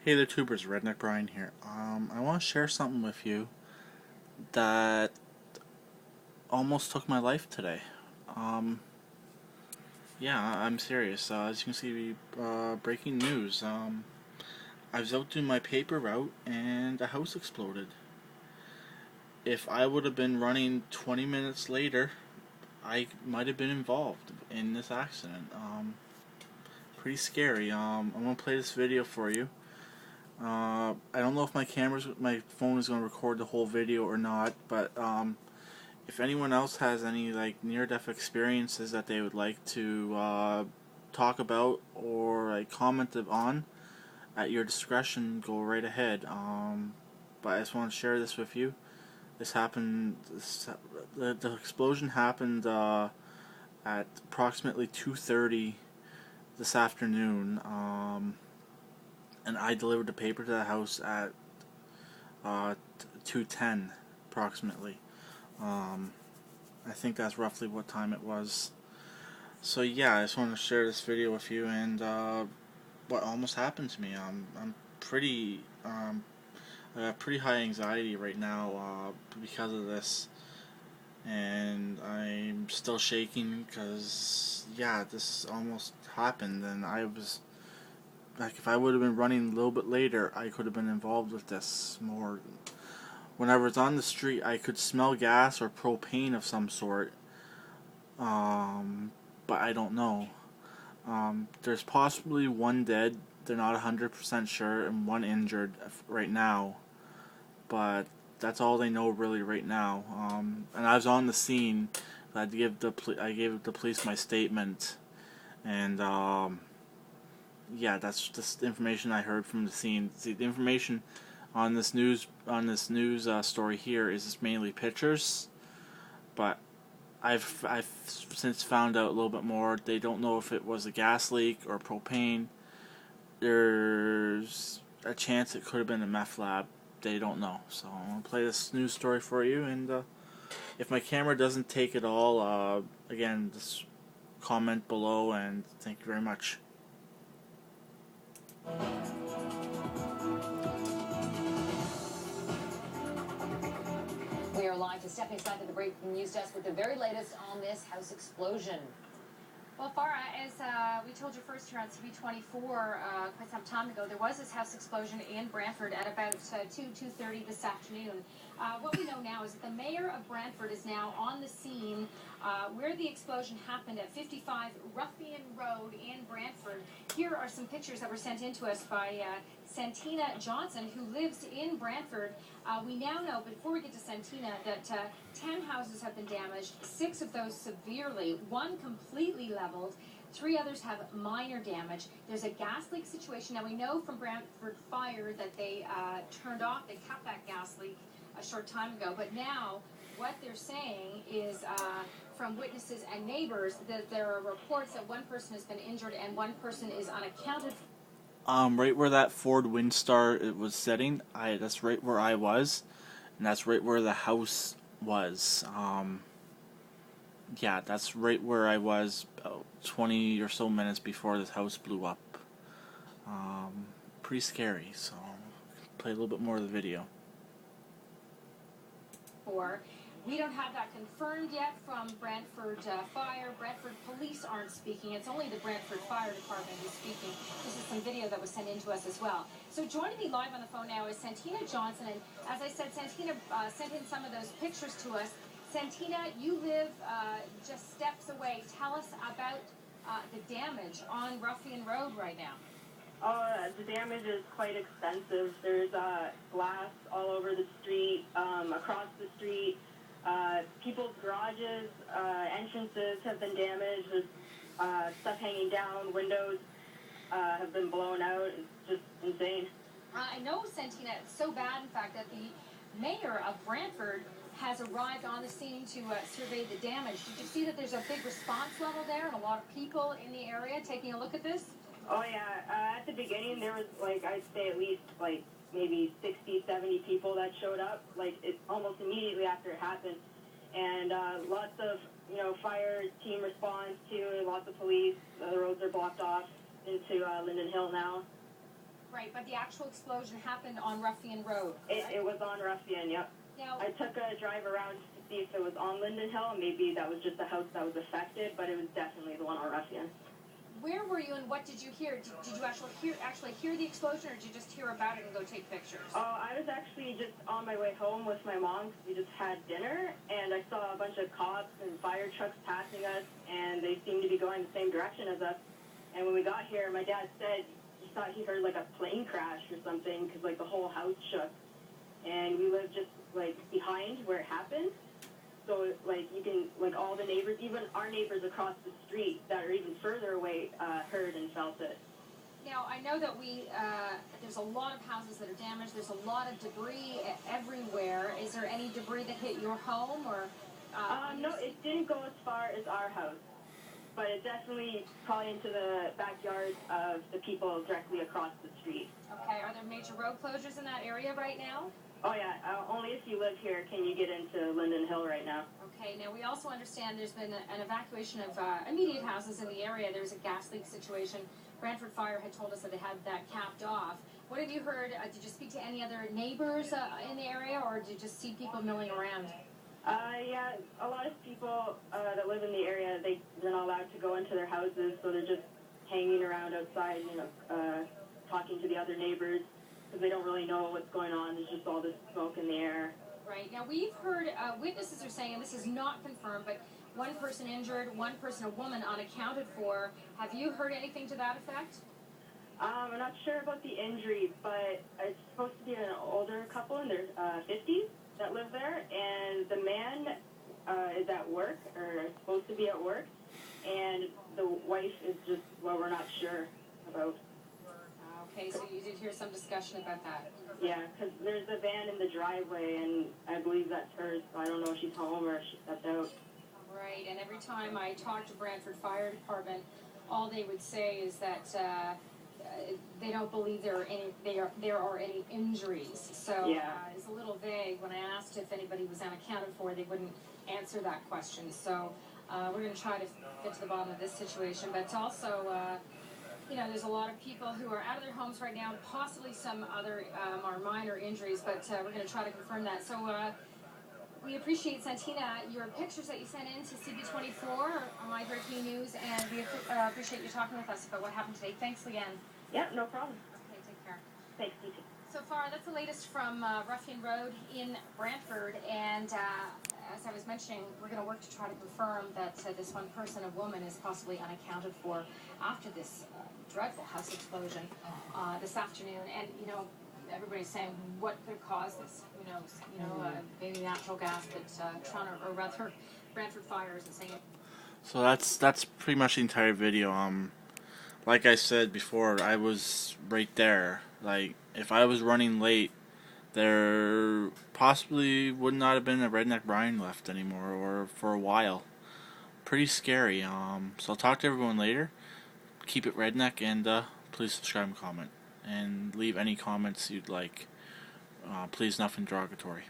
Hey there, tubers. Redneck Brian here. I want to share something with you that almost took my life today. Um, yeah, I'm serious. As you can see, breaking news. I was out doing my paper route and a house exploded. If I would have been running 20 minutes later, I might have been involved in this accident. Pretty scary. I'm gonna play this video for you. I don't know if my phone is going to record the whole video or not, but if anyone else has any like near-death experiences that they would like to talk about or like comment on, at your discretion, go right ahead. But I just want to share this with you. This happened. The explosion happened at approximately 2:30 this afternoon. And I delivered the paper to the house at 2:10 approximately. I think that's roughly what time it was. So yeah, I just wanted to share this video with you and what almost happened to me. I'm pretty I got pretty high anxiety right now because of this, and I'm still shaking because yeah, this almost happened, and I was like, if I would have been running a little bit later, I could have been involved with this more. When I was on the street, I could smell gas or propane of some sort, but I don't know. There's possibly one dead, they're not 100% sure, and one injured right now, but that's all they know really right now. And I was on the scene. I gave the police my statement, and yeah, that's just information I heard from the scene. See, the information on this news story here is just mainly pictures, but I've since found out a little bit more. They don't know if it was a gas leak or propane. There's a chance it could have been a meth lab. They don't know. So I'm gonna play this news story for you, and if my camera doesn't take it all, again, just comment below, and thank you very much. We are live to step inside to the breaking news desk with the very latest on this house explosion. Well, Farah, as we told you first here on CB24 quite some time ago, there was this house explosion in Brantford at about 2:30 this afternoon. What we know now is that the mayor of Brantford is now on the scene where the explosion happened at 55 Ruffian Road in Brantford. Here are some pictures that were sent in to us by Santina Johnson, who lives in Brantford. We now know, before we get to Santina, that 10 houses have been damaged, 6 of those severely, 1 completely leveled, 3 others have minor damage. There's a gas leak situation. Now, we know from Brantford Fire that they turned off, they cut that gas leak a short time ago, but now what they're saying is from witnesses and neighbors that there are reports that 1 person has been injured and 1 person is unaccounted for. Right where that Ford Windstar it was sitting, that's right where I was, and that's right where the house was. Yeah, that's right where I was about 20 or so minutes before this house blew up. Pretty scary, so I'll play a little bit more of the video. We don't have that confirmed yet from Brantford Fire. Brantford Police aren't speaking. It's only the Brantford Fire Department who's speaking. This is some video that was sent in to us as well. So joining me live on the phone now is Santina Johnson. And as I said, Santina sent in some of those pictures to us. Santina, you live just steps away. Tell us about the damage on Ruffian Road right now. The damage is quite extensive. There's glass all over the street, across the street. People's garages, entrances have been damaged. There's stuff hanging down. Windows have been blown out. It's just insane. I know, Santina, it's so bad, in fact, that the mayor of Brantford has arrived on the scene to survey the damage. Did you see that there's a big response level there and a lot of people in the area taking a look at this? Oh, yeah. At the beginning, there was, I'd say at least, maybe 60, 70 people that showed up, almost immediately after it happened. And lots of, fire team response to, lots of police. The roads are blocked off into Linden Hill now. Right, but the actual explosion happened on Ruffian Road. It was on Ruffian, yep. Now, I took a drive around to see if it was on Linden Hill, and maybe that was just the house that was affected, but it was definitely the one on Ruffian. where were you and what did you hear? Did you actually hear the explosion, or did you just hear about it and go take pictures? Oh, I was actually just on my way home with my mom because we just had dinner, and I saw a bunch of cops and fire trucks passing us, and they seemed to be going the same direction as us. And when we got here, my dad said he thought he heard like a plane crash or something because like the whole house shook. And we lived just like behind where it happened. So, like, you can, like, all the neighbors, even our neighbors across the street that are even further away, heard and felt it. Now, I know that there's a lot of houses that are damaged. There's a lot of debris everywhere. Is there any debris that hit your home, or? No, it didn't go as far as our house, but it definitely probably into the backyard of the people directly across the street. Okay, are there major road closures in that area right now? Oh, yeah, only if you live here can you get into Linden Hill right now. Okay, now we also understand there's been an evacuation of immediate houses in the area. There's a gas leak situation. Brantford Fire had told us that they had that capped off. What have you heard? Did you speak to any other neighbors in the area, or did you just see people milling around? Yeah, a lot of people that live in the area, they're not allowed to go into their houses, so they're just hanging around outside, talking to the other neighbors, because they don't really know what's going on. There's just all this smoke in the air. Right. Now, we've heard witnesses are saying, and this is not confirmed, but one person injured, one person, a woman, unaccounted for. Have you heard anything to that effect? I'm not sure about the injury, but it's supposed to be an older couple in their 50s that live there, and the man is at work, or is supposed to be at work, and the wife is just, well, we're not sure about. Okay, so you did hear some discussion about that. Yeah, because there's a van in the driveway, and I believe that's hers, so I don't know if she's home or if she stepped out. Right, and every time I talk to Brantford Fire Department, all they would say is that they don't believe there are any injuries. So yeah. It's a little vague. When I asked if anybody was unaccounted for, they wouldn't answer that question. So we're going to try to get to the bottom of this situation, but also. There's a lot of people who are out of their homes right now, possibly some other are minor injuries, but we're going to try to confirm that. So we appreciate, Santina, your pictures that you sent in to CB24 on My Breaking News, and we appreciate you talking with us about what happened today. Thanks, Leanne. Yeah, no problem. Okay, take care. Thanks, you too. So far, that's the latest from Ruffian Road in Brantford, and as I was mentioning, we're going to work to try to confirm that this one person, a woman, is possibly unaccounted for after this dreadful house explosion this afternoon. And, everybody's saying, what could have caused this? Who knows? Maybe natural gas, but Toronto, or rather, Brantford Fire isn't saying it. So that's pretty much the entire video. Like I said before, I was right there. Like, if I was running late, there possibly would not have been a Redneck Brian left anymore, or for a while. Pretty scary. So I'll talk to everyone later. Keep it redneck, and please subscribe and comment. And leave any comments you'd like. Please, nothing derogatory.